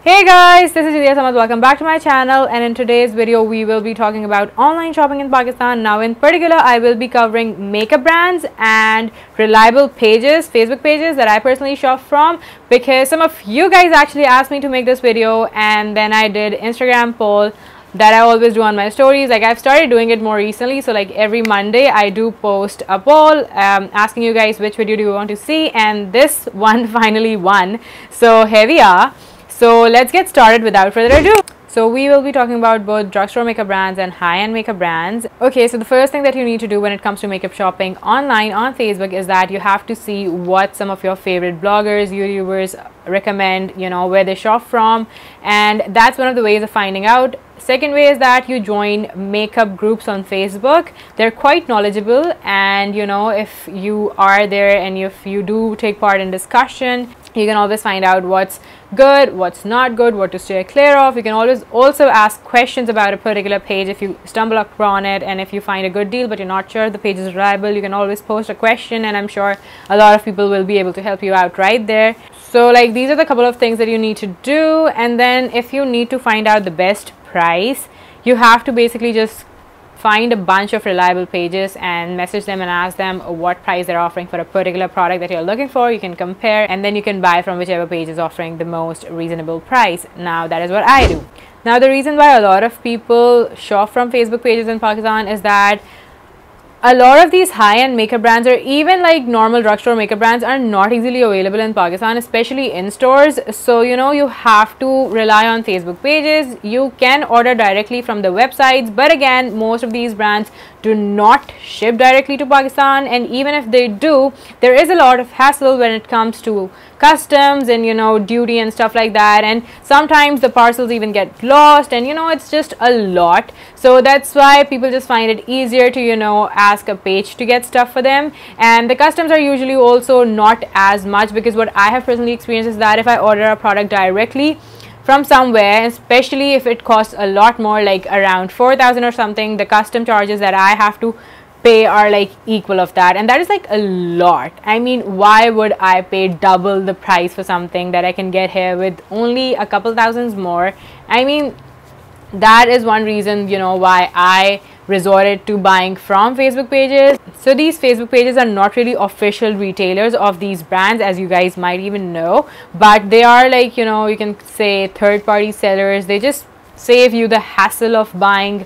Hey guys, this is Jadirah Sarmad. Welcome back to my channel, and in today's video we will be talking about online shopping in Pakistan. Now in particular I will be covering makeup brands and reliable pages, Facebook pages that I personally shop from, because some of you guys actually asked me to make this video, and then I did Instagram poll that I always do on my stories. Like, I've started doing it more recently, so like every Monday I do post a poll asking you guys which video do you want to see, and this one finally won. So here we are. So let's get started without further ado. So we will be talking about both drugstore makeup brands and high-end makeup brands. Okay, so the first thing that you need to do when it comes to makeup shopping online on Facebook is that you have to see what some of your favorite bloggers, YouTubers recommend, you know, where they shop from, and that's one of the ways of finding out. Second way is that you join makeup groups on Facebook. They're quite knowledgeable, and you know, if you are there and if you do take part in discussion, you can always find out what's good, what's not good, what to stay clear of. You can always also ask questions about a particular page if you stumble upon it, and if you find a good deal but you're not sure the page is reliable, you can always post a question, and I'm sure a lot of people will be able to help you out right there. So like, these are the couple of things that you need to do. And then if you need to find out the best price, you have to basically just find a bunch of reliable pages and message them and ask them what price they're offering for a particular product that you're looking for. You can compare, and then you can buy from whichever page is offering the most reasonable price. Now that is what I do. Now the reason why a lot of people shop from Facebook pages in Pakistan is that a lot of these high-end makeup brands, or even like normal drugstore makeup brands, are not easily available in Pakistan, especially in stores. So you know, you have to rely on Facebook pages. You can order directly from the websites, but again, most of these brands do not ship directly to Pakistan, and even if they do, there is a lot of hassle when it comes to customs and, you know, duty and stuff like that, and sometimes the parcels even get lost, and you know, it's just a lot. So that's why people just find it easier to, you know, ask a page to get stuff for them, and the customs are usually also not as much, because what I have personally experienced is that if I order a product directly from somewhere, especially if it costs a lot more, like around 4,000 or something, the custom charges that I have to pay are like equal of that, and that is like a lot. I mean, why would I pay double the price for something that I can get here with only a couple thousands more? I mean, that is one reason, you know, why I resorted to buying from Facebook pages. So these Facebook pages are not really official retailers of these brands, as you guys might even know, but they are like, you know, you can say third-party sellers. They just save you the hassle of buying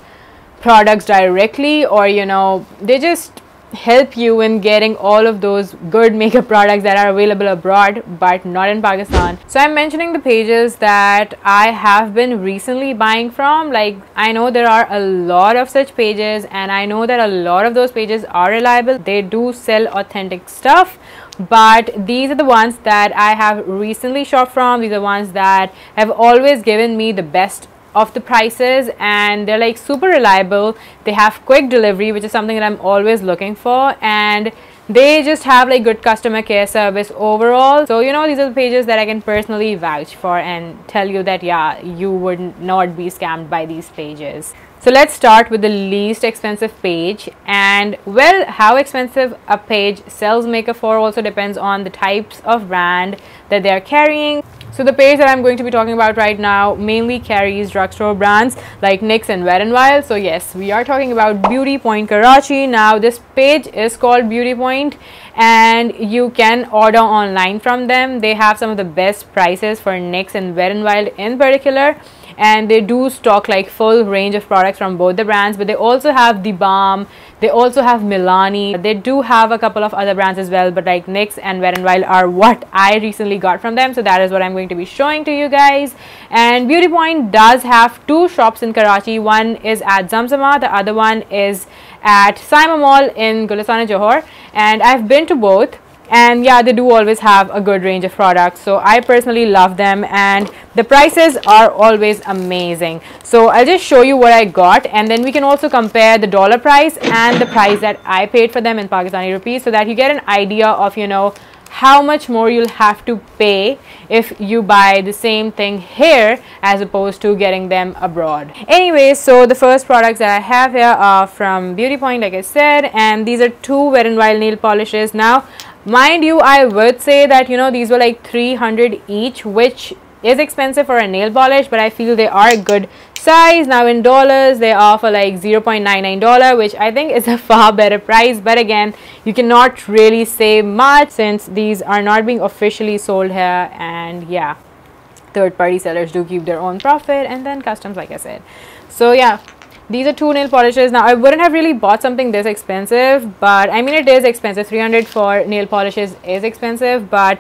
products directly, or you know, they just help you in getting all of those good makeup products that are available abroad but not in Pakistan. So I'm mentioning the pages that I have been recently buying from. Like, I know there are a lot of such pages, and I know that a lot of those pages are reliable. They do sell authentic stuff, but these are the ones that I have recently shopped from. These are ones that have always given me the best of the prices, and they're like super reliable. They have quick delivery, which is something that I'm always looking for, and they just have like good customer care service overall. So you know, these are the pages that I can personally vouch for and tell you that yeah, you would not be scammed by these pages. So let's start with the least expensive page. And well, how expensive a page sells makeup for also depends on the types of brand that they are carrying. So the page that I'm going to be talking about right now mainly carries drugstore brands like NYX and Wet n Wild. So yes, we are talking about Beauty Point Karachi. Now this page is called Beauty Point, and you can order online from them. They have some of the best prices for NYX and Wet n Wild in particular, and they do stock like full range of products from both the brands, but they also have The Balm, they also have Milani. They do have a couple of other brands as well, but like NYX and Wet n Wild are what I recently got from them, so that is what I'm going to be showing to you guys. And Beauty Point does have two shops in Karachi. One is at Zamzama, the other one is at Saima Mall in Gulistan Johor, and I've been to both. And yeah, they do always have a good range of products, so I personally love them, and the prices are always amazing. So I'll just show you what I got, and then we can also compare the dollar price and the price that I paid for them in Pakistani rupees, so that you get an idea of, you know, how much more you'll have to pay if you buy the same thing here as opposed to getting them abroad. Anyway, so the first products that I have here are from Beauty Point, like I said, and these are two Wet n Wild nail polishes. Now mind you, I would say that, you know, these were like 300 each, which is expensive for a nail polish, but I feel they are a good size. Now in dollars they offer like $0.99, which I think is a far better price, but again, you cannot really say much since these are not being officially sold here, and yeah, third-party sellers do keep their own profit, and then customs, like I said. So yeah, these are two nail polishes. Now I wouldn't have really bought something this expensive, but I mean, it is expensive. 300 for nail polishes is expensive, but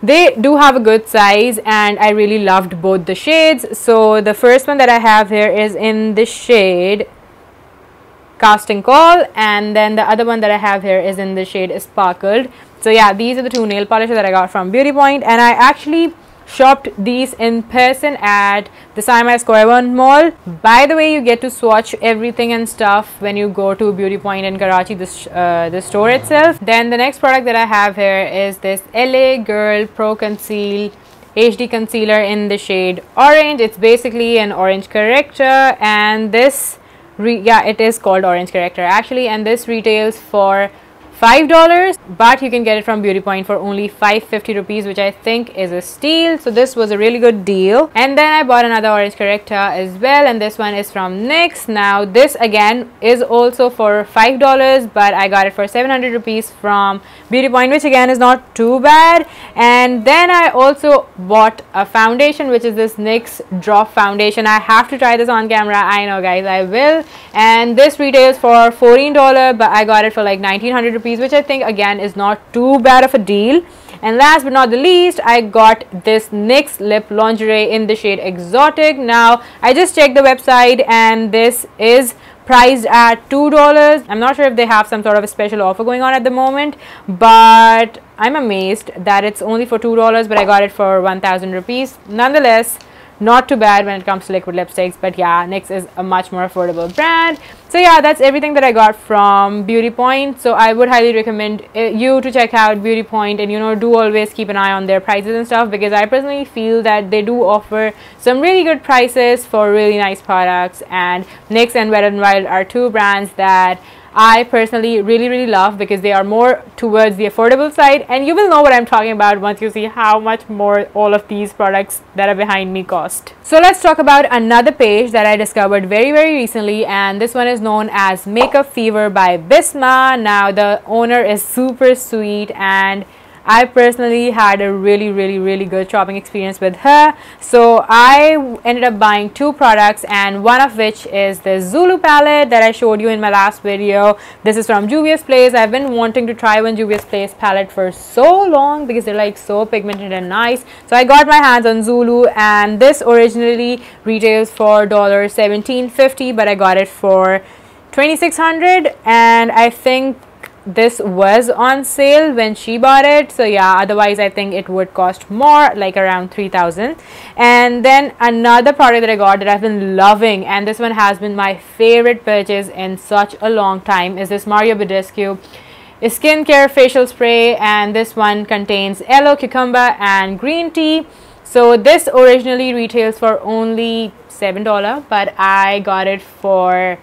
they do have a good size, and I really loved both the shades. So the first one that I have here is in the shade Casting Call, and then the other one that I have here is in the shade Sparkled. So yeah, these are the two nail polishes that I got from Beauty Point, and I actually shopped these in person at the Sarmad Square One mall. By the way, you get to swatch everything and stuff when you go to Beauty Point in Karachi, the store itself. Then the next product that I have here is this LA Girl Pro Conceal HD concealer in the shade Orange. It's basically an orange corrector, and this it is called orange corrector actually, and this retails for $5, but you can get it from Beauty Point for only 550 rupees, which I think is a steal. So this was a really good deal. And then I bought another orange corrector as well, and this one is from NYX. Now this again is also for $5, but I got it for 700 rupees from Beauty Point, which again is not too bad. And then I also bought a foundation, which is this NYX Drop Foundation. I have to try this on camera, I know guys, I will. And this retails for $14, but I got it for like 1900 rupees, which I think again is not too bad of a deal. And last but not the least, I got this NYX lip lingerie in the shade Exotic. Now I just checked the website, and this is priced at $2. I'm not sure if they have some sort of a special offer going on at the moment, but I'm amazed that it's only for $2, but I got it for 1000 rupees. Nonetheless, not too bad when it comes to liquid lipsticks, but yeah, NYX is a much more affordable brand. So yeah, that's everything that I got from Beauty Point. So I would highly recommend you to check out Beauty Point, and you know, do always keep an eye on their prices and stuff, because I personally feel that they do offer some really good prices for really nice products. And NYX and Wet n Wild are two brands that I personally really love, because they are more towards the affordable side, and you will know what I'm talking about once you see how much more all of these products that are behind me cost. So let's talk about another page that I discovered very recently, and this one is known as Makeup Fever by Bisma. Now the owner is super sweet, and I personally had a really good shopping experience with her. So I ended up buying two products, and one of which is the Zulu palette that I showed you in my last video. This is from Juvia's Place. I've been wanting to try one Juvia's Place palette for so long, because they're like so pigmented and nice. So I got my hands on Zulu, and this originally retails for $17.50, but I got it for $2600, and I think this was on sale when she bought it. So yeah, otherwise I think it would cost more, like around 3000. And then another product that I got that I've been loving, and this one has been my favorite purchase in such a long time, is this Mario Badescu skincare facial spray, and this one contains aloe, cucumber and green tea. So this originally retails for only $7, but I got it for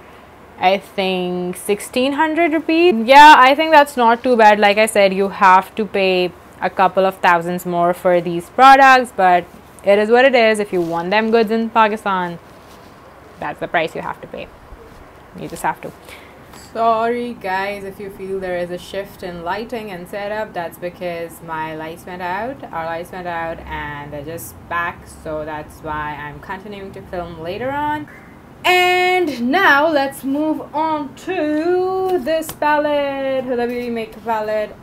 I think 1600 rupees. Yeah, I think that's not too bad. Like I said, you have to pay a couple of thousands more for these products, but it is what it is. If you want them goods in Pakistan, that's the price you have to pay. You just have to. Sorry guys if you feel there is a shift in lighting and setup. That's because my lights went out, our lights went out, and they're just back, so that's why I'm continuing to film later on. And now let's move on to this palette, Huda Beauty makeup palette.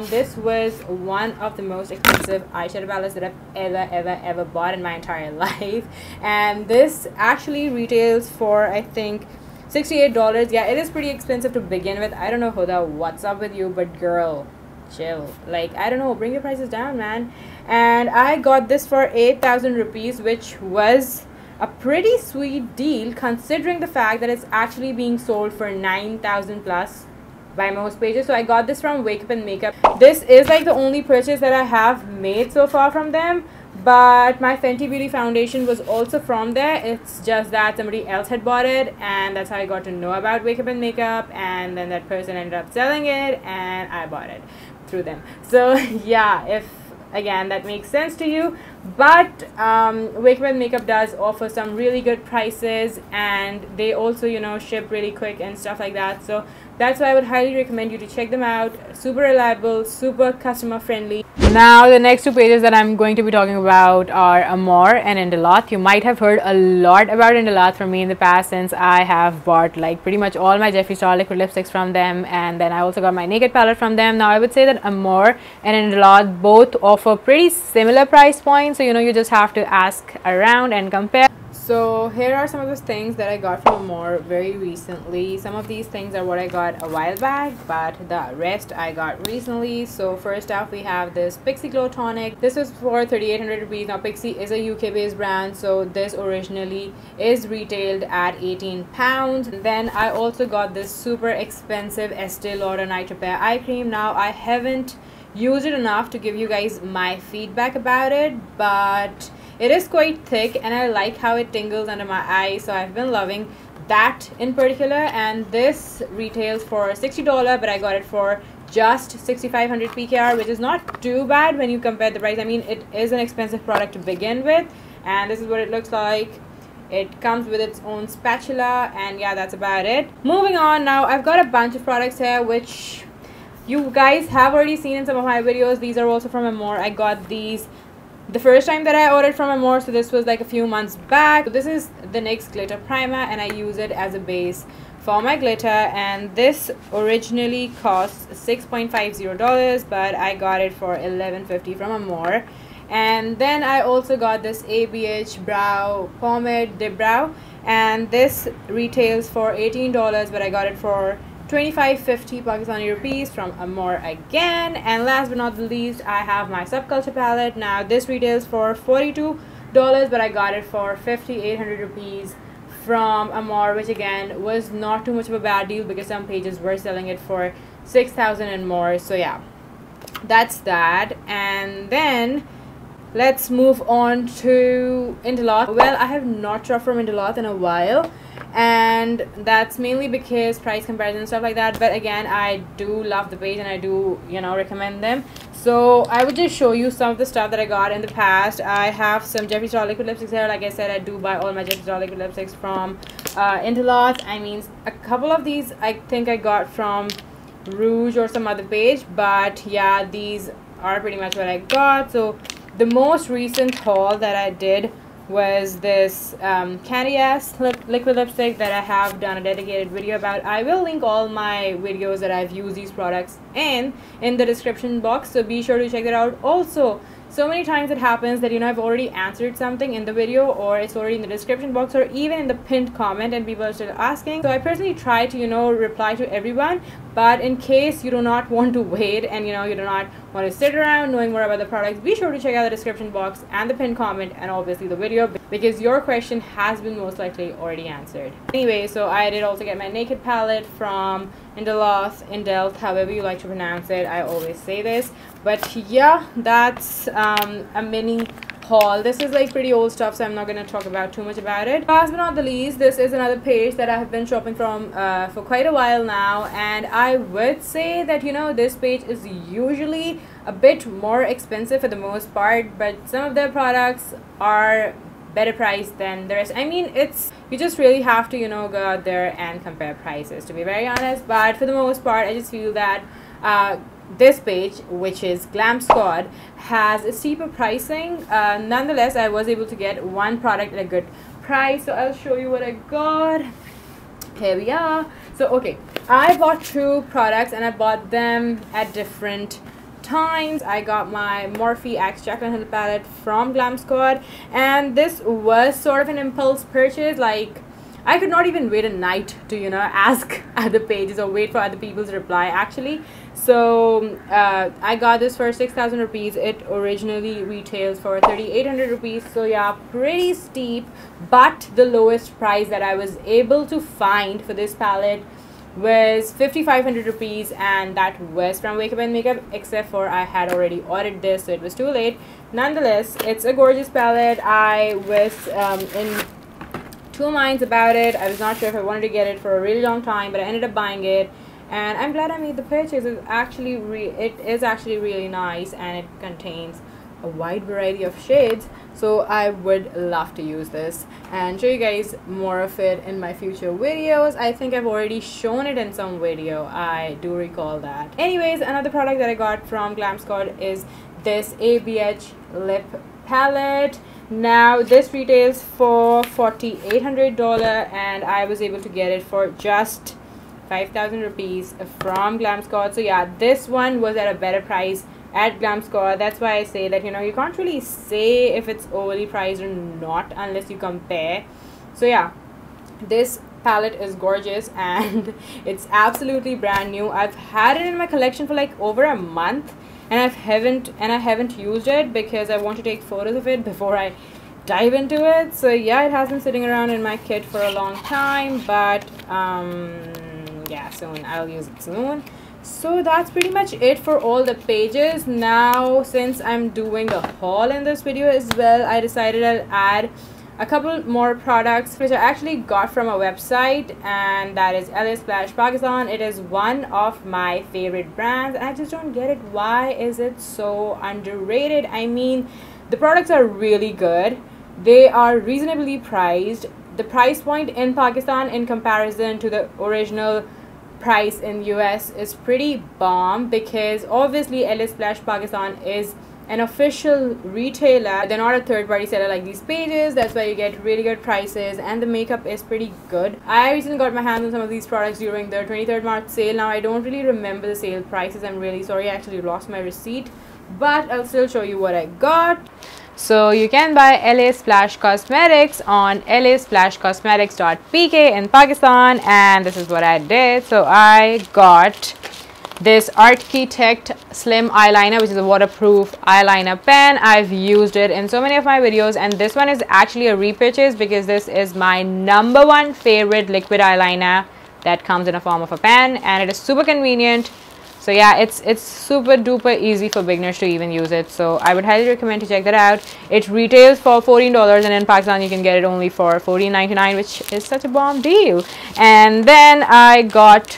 This was one of the most expensive eyeshadow palettes that I've ever bought in my entire life, and this actually retails for I think $68. Yeah, it is pretty expensive to begin with. I don't know, Huda, what's up with you, but girl, chill. Like, I don't know, bring your prices down, man. And I got this for 8000 rupees, which was a pretty sweet deal considering the fact that it's actually being sold for 9000 plus by most pages. So I got this from Wakeup and Makeup. This is like the only purchase that I have made so far from them, but my Fenty Beauty foundation was also from there. It's just that somebody else had bought it, and that's how I got to know about Wakeup and Makeup, and then that person ended up selling it and I bought it through them. So yeah, if again that makes sense to you. But Wakeup and Makeup does offer some really good prices, and they also, you know, ship really quick and stuff like that. So that's why I would highly recommend you to check them out. Super reliable, super customer friendly. Now the next two pages that I'm going to be talking about are Amor and Indelath. You might have heard a lot about Indelath from me in the past, since I have bought like pretty much all my Jeffree Star liquid lipsticks from them, and then I also got my naked palette from them. Now I would say that Amor and Indelath both offer pretty similar price points, so you know, you just have to ask around and compare. So here are some of the things that I got from Amor very recently. Some of these things are what I got a while back, but the rest I got recently. So first off, we have this Pixie Glow Tonic. This was for 3,800 rupees. Now Pixie is a UK based brand, so this originally is retailed at £18. And then I also got this super expensive Estee Lauder Night Repair eye cream. Now I haven't used it enough to give you guys my feedback about it, but it is quite thick and I like how it tingles under my eyes, so I've been loving that in particular. And this retails for $60, but I got it for just 6,500 PKR, which is not too bad when you compare the price. I mean, it is an expensive product to begin with, and this is what it looks like. It comes with its own spatula, and yeah, that's about it. Moving on, now I've got a bunch of products here which you guys have already seen in some of my videos. These are also from Amor. I got these the first time that I ordered from Amor, so this was like a few months back. So this is the NYX glitter primer, and I use it as a base for my glitter, and this originally costs $6.50, but I got it for $11.50 from Amor. And then I also got this ABH brow pomade dip brow, and this retails for $18, but I got it for 25.50 Pakistani rupees from Amor again. And last but not the least, I have my Subculture palette. Now this retails for $42, but I got it for 5,800 rupees from Amor, which again was not too much of a bad deal because some pages were selling it for 6,000 and more. So yeah, that's that. And then let's move on to Indelath. Well, I have not shopped from Indelath in a while, and that's mainly because price comparison and stuff like that. But again, I do love the page and I do, you know, recommend them. So I would just show you some of the stuff that I got in the past. I have some Jeffree Star liquid lipsticks here. Like I said, I do buy all my Jeffree Star liquid lipsticks from Indelath. I mean, a couple of these I think I got from Rouge or some other page, but yeah, these are pretty much what I got. So the most recent haul that I did was this Candy Ass liquid lipstick that I have done a dedicated video about. I will link all my videos that I've used these products in the description box, so be sure to check that out. Also, so many times it happens that, you know, I've already answered something in the video, or it's already in the description box, or even in the pinned comment, and people are still asking. So I personally try to, you know, reply to everyone, but in case you do not want to wait and, you know, you do not want to sit around knowing more about the products, be sure to check out the description box and the pinned comment and obviously the video, because your question has been most likely already answered. Anyway, so I did also get my naked palette from Indelath, however you like to pronounce it. I always say this, but yeah, that's a mini haul. This is like pretty old stuff, so I'm not going to talk about too much about it. Last but not the least, this is another page that I have been shopping from for quite a while now, and I would say that, you know, this page is usually a bit more expensive for the most part, but some of their products are better priced than the rest. I mean, you just really have to, you know, go out there and compare prices, to be very honest. But for the most part, I just feel that this page, which is Glam Squad, has a steeper pricing. Nonetheless, I was able to get one product at a good price, so I'll show you what I got. Here we are. So okay, I bought two products and I bought them at different times. I got my Morphe X Jaclyn Hill palette from Glam Squad, and this was sort of an impulse purchase. Like, I could not even wait a night to, you know, ask other pages or wait for other people's reply actually. So I got this for 6,000 rupees. It originally retails for 3,800 rupees. So yeah, pretty steep, but the lowest price that I was able to find for this palette was 5,500 rupees, and that was from Wakeup and Makeup, except for I had already ordered this, so it was too late. Nonetheless, it's a gorgeous palette. I was in two minds about it. I was not sure if I wanted to get it for a really long time, but I ended up buying it, and I'm glad I made the purchase. It is actually really nice, and it contains a wide variety of shades, so I would love to use this and show you guys more of it in my future videos. I think I've already shown it in some video, I do recall that. Anyways, another product that I got from Glam Squad is this ABH lip palette. Now this retails for $4,800 and I was able to get it for just 5,000 rupees from Glam Squad. So yeah, this one was at a better price at Glam Squad. That's why I say that, you know, you can't really say if it's overly priced or not unless you compare. So yeah, this palette is gorgeous and it's absolutely brand new. I've had it in my collection for like over a month and I haven't used it because I want to take photos of it before I dive into it. So yeah, it has been sitting around in my kit for a long time, but yeah, soon I'll use it soon. So that's pretty much it for all the pages. Now since I'm doing a haul in this video as well, I decided I'll add a couple more products which I actually got from a website, and that is LA Splash Pakistan. It is one of my favorite brands and I just don't get it. Why is it so underrated? I mean, the products are really good, they are reasonably priced. The price point in Pakistan in comparison to the original price in US is pretty bomb, because obviously LA Splash Pakistan is an official retailer. They're not a third-party seller like these pages. That's why you get really good prices and the makeup is pretty good. I recently got my hands on some of these products during the 23rd March sale. Now I don't really remember the sale prices, I'm really sorry, I actually lost my receipt, but I'll still show you what I got. So you can buy LA Splash Cosmetics on lasplashcosmetics.pk in Pakistan, and this is what I did. So I got this Architect Slim Eyeliner, which is a waterproof eyeliner pen. I've used it in so many of my videos, and this one is actually a repurchase because this is my #1 favorite liquid eyeliner that comes in a form of a pen, and it is super convenient. So yeah, it's super duper easy for beginners to even use it. So I would highly recommend to check that out. It retails for $14 and in Pakistan you can get it only for $14.99, which is such a bomb deal. And then I got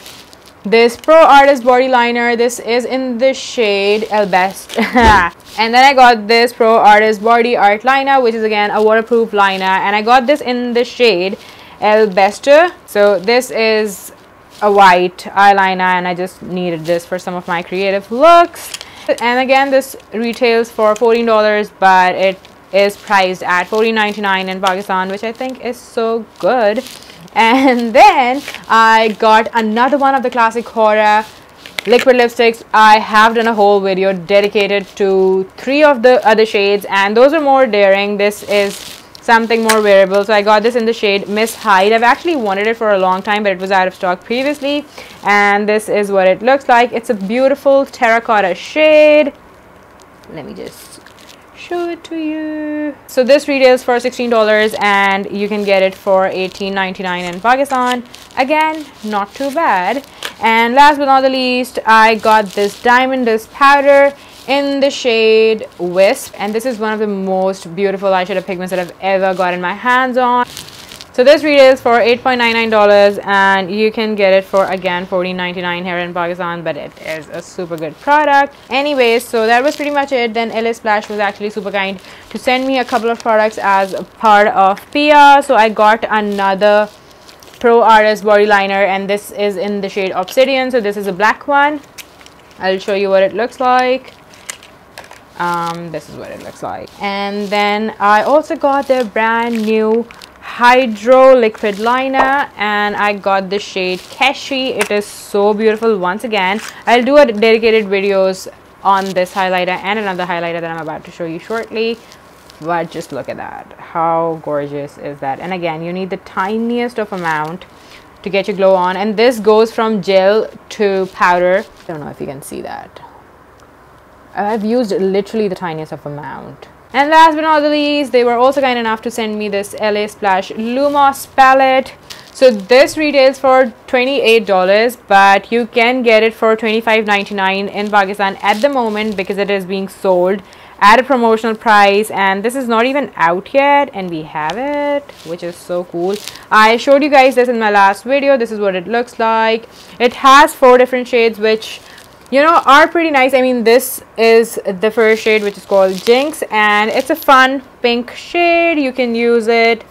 this Pro Artist body liner. This is in the shade El Best. And then I got this Pro Artist body art liner, which is again a waterproof liner, and I got this in the shade El Bester. So this is a white eyeliner and I just needed this for some of my creative looks. And again, this retails for $14, but it is priced at $14.99 in Pakistan, which I think is so good. And then I got another one of the classic Horror liquid lipsticks. I have done a whole video dedicated to 3 of the other shades, and those are more daring. This is something more wearable. So I got this in the shade Miss Hyde. I've actually wanted it for a long time, but it was out of stock previously, and this is what it looks like. It's a beautiful terracotta shade. Let me just show it to you. So this retails for $16 and you can get it for $18.99 in Pakistan. Again, not too bad. And last but not the least, I got this Diamond Dust powder in the shade Wisp, and this is one of the most beautiful eyeshadow pigments that I've ever gotten my hands on. So this retails for $8.99 and you can get it for again $14.99 here in Pakistan, but it is a super good product. Anyways, so that was pretty much it. Then LA Splash was actually super kind to send me a couple of products as a part of PR. So I got another Pro Artist body liner, and this is in the shade Obsidian. So this is a black one. I'll show you what it looks like. This is what it looks like. And then I also got their brand new Hydro liquid liner, and I got the shade Keshi. It is so beautiful. Once again, I'll do a dedicated videos on this highlighter and another highlighter that I'm about to show you shortly, but just look at that. How gorgeous is that? And again, you need the tiniest of amount to get your glow on, and this goes from gel to powder. I don't know if you can see that. I've used literally the tiniest of amount. And last but not the least, they were also kind enough to send me this LA Splash Lumos palette. So this retails for $28, but you can get it for $25.99 in Pakistan at the moment because it is being sold at a promotional price, and this is not even out yet and we have it, which is so cool. I showed you guys this in my last video. This is what it looks like. It has 4 different shades, which you know, are pretty nice. I mean, this is the first shade, which is called Jinx, and it's a fun pink shade. You can use it.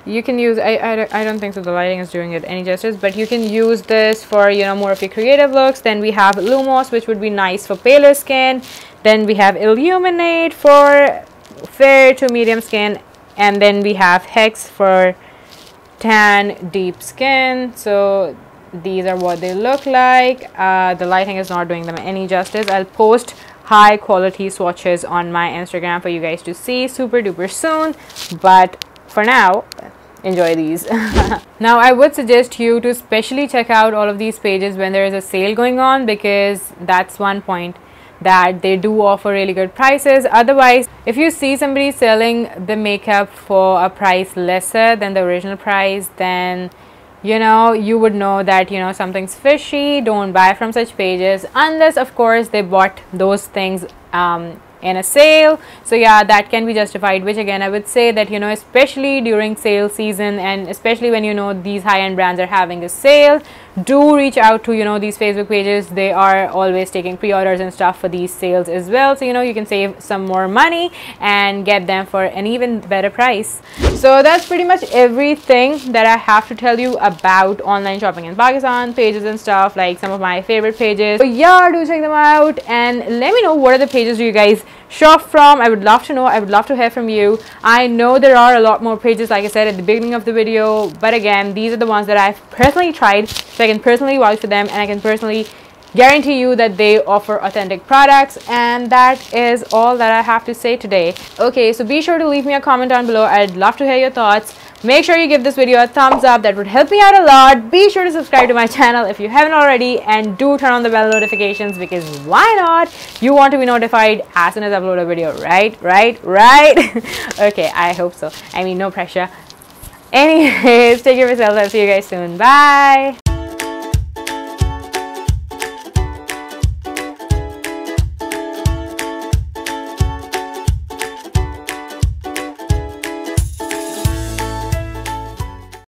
You can use, I don't think so the lighting is doing it any justice, but you can use this for, you know, more of your creative looks. Then we have Lumos, which would be nice for paler skin. Then we have Illuminate for fair to medium skin, and then we have Hex for tan deep skin. So these are what they look like. The lighting is not doing them any justice. I'll post high quality swatches on my Instagram for you guys to see super duper soon, but for now, enjoy these. Now I would suggest you to specially check out all of these pages when there is a sale going on, because that's one point that they do offer really good prices. Otherwise, if you see somebody selling the makeup for a price lesser than the original price, then you know, you would know that, you know, something's fishy. Don't buy from such pages unless of course they bought those things in a sale. So yeah, that can be justified, which again I would say that, you know, especially during sale season, and especially when, you know, these high-end brands are having a sale, do reach out to, you know, these Facebook pages. They are always taking pre-orders and stuff for these sales as well, so you know, you can save some more money and get them for an even better price. So that's pretty much everything that I have to tell you about online shopping in Pakistan, pages and stuff, like some of my favorite pages. So yeah, do check them out and let me know what are the pages do you guys shop from. I would love to know. I would love to hear from you. I know there are a lot more pages, like I said at the beginning of the video, but again, these are the ones that I've personally tried, so I can personally vouch for them, and I can personally guarantee you that they offer authentic products. And that is all that I have to say today. Okay, so be sure to leave me a comment down below. I'd love to hear your thoughts. Make sure you give this video a thumbs up. That would help me out a lot. Be sure to subscribe to my channel if you haven't already, and do turn on the bell notifications, because why not? You want to be notified as soon as I upload a video, right? Okay, I hope so. I mean, no pressure. Anyways, take care of yourselves. I'll see you guys soon. Bye.